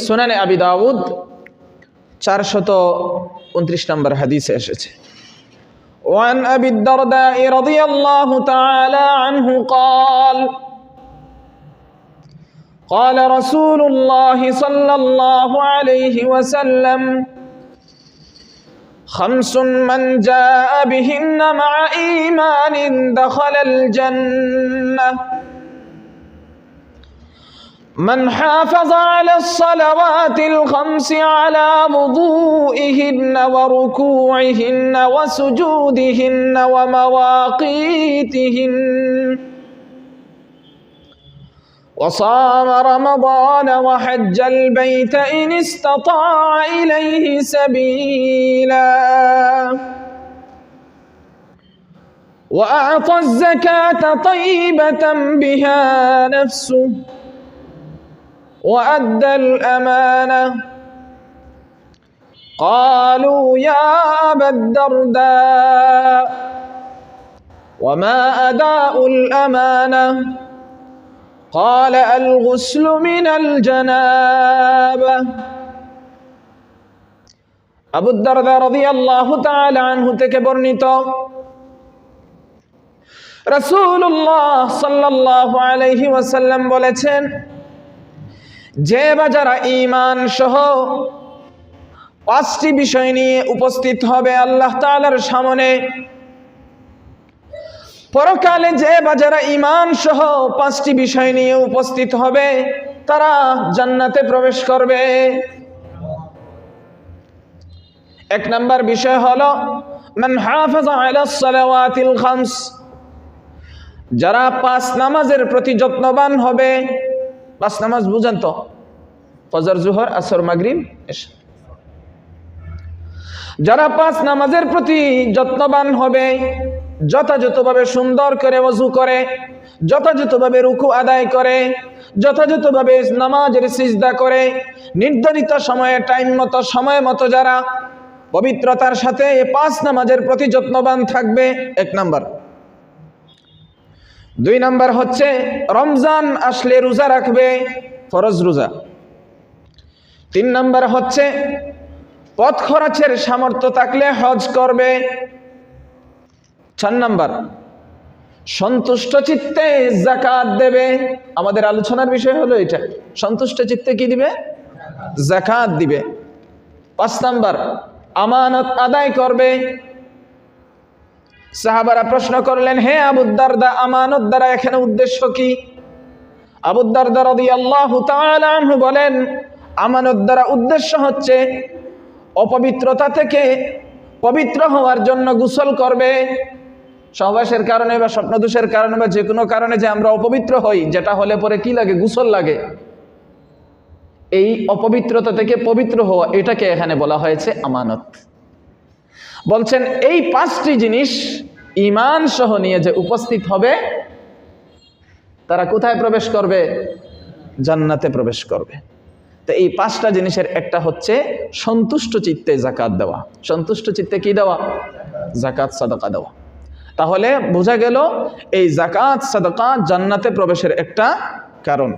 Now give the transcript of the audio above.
সুনানে আবি দাউদ 429 নম্বর হাদিসে এসেছে। وعن أبي الدرداء رضي الله تعالى عنه قال رسول الله صلى الله عليه وسلم: خمس من جاء بهن مع إيمان دخل الجنة: من حافظ على الصلوات الخمس على وضوئهن وركوعهن وسجودهن ومواقيتهن وصام رمضان وحج البيت إن استطاع إليه سبيلا وأعطى الزكاة طيبة بها نفسه وأدى الأمانة. قالوا يا أبا الدرداء وما أداء الأمانة؟ قال الغسل من الجنابة. আবু দারদা রাদিয়াল্লাহু তাআলা আনহু থেকে বর্ণিত, রাসূলুল্লাহ সাল্লাল্লাহু আলাইহি ওয়াসাল্লাম বলেছেন, যে বা যারা ঈমান সহ 5টি বিষয় নিয়ে উপস্থিত হবে আল্লাহ তাআলার সামনে, পরকালে যে বা যারা ঈমান সহ 5টি বিষয় নিয়ে উপস্থিত হবে তারা জান্নাতে প্রবেশ করবে। 1 নম্বর বিষয় হলো মান হাফাযা আলাস সালাওয়াতিল খামস, যারা 5 নামাজের প্রতি যত্নবান হবে। 5 নামাজ বুঝেন তো? ফজর, জোহর, আসর, মাগরিব, এশা। যারা 5 নামাজের প্রতি যত্নবান হবে, যথাযথভাবে সুন্দর করে ওযু করে, যথাযথভাবে রুকু আদায় করে, যথাযথভাবে নামাজের সিজদা করে, নির্ধারিত সময়ে টাইম মতো সময় মতো যারা পবিত্রতার সাথে 5 নামাজের প্রতি যত্নবান থাকবে, 1 নাম্বার। 2 নাম্বার হচ্ছে রমজান আসলে রোজা রাখবে, ফরজ রোজা। 3 নাম্বার হচ্ছে পথ খরচের সামর্থ্য থাকলে হজ করবে। 4 নাম্বার সন্তুষ্ট চিত্তে যাকাত দেবে। আমাদের আলোচনার বিষয় হলো এটা, সন্তুষ্ট চিত্তে কি দিবে? যাকাত দিবে। 5 নাম্বার আমানত আদায় করবে। সাহাবারা প্রশ্ন করলেন, হে আবু দারদা, আমানত দ্বারা এখানে উদ্দেশ্য কি? আবু দারদা রাদিয়াল্লাহু তাআলা আনহু বলেন, আমানত দ্বারা উদ্দেশ্য হচ্ছে অপবিত্রতা থেকে পবিত্র হওয়ার জন্য গোসল করবে। সহবাসের কারণে বা স্বপ্নদোষের কারণে বা যে কোনো কারণে যে আমরা অপবিত্র হই, যেটা হলে পরে কি লাগে? গোসল লাগে। এই অপবিত্রতা থেকে পবিত্র হওয়া, এটাকে এখানে বলা হয়েছে আমানত। বলছেন এই 5টি জিনিস ঈমান সহ নিয়ে যে উপস্থিত হবে তারা কোথায় প্রবেশ করবে? জান্নাতে প্রবেশ করবে। তো এই 5টা জিনিসের একটা হচ্ছে সন্তুষ্ট চিত্তে যাকাত দেওয়া। সন্তুষ্ট চিত্তে কি দেওয়া? যাকাত সাদাকা দেওয়া। তাহলে বোঝা গেল এই যাকাত সাদাকা জান্নাতে প্রবেশের একটা কারণ।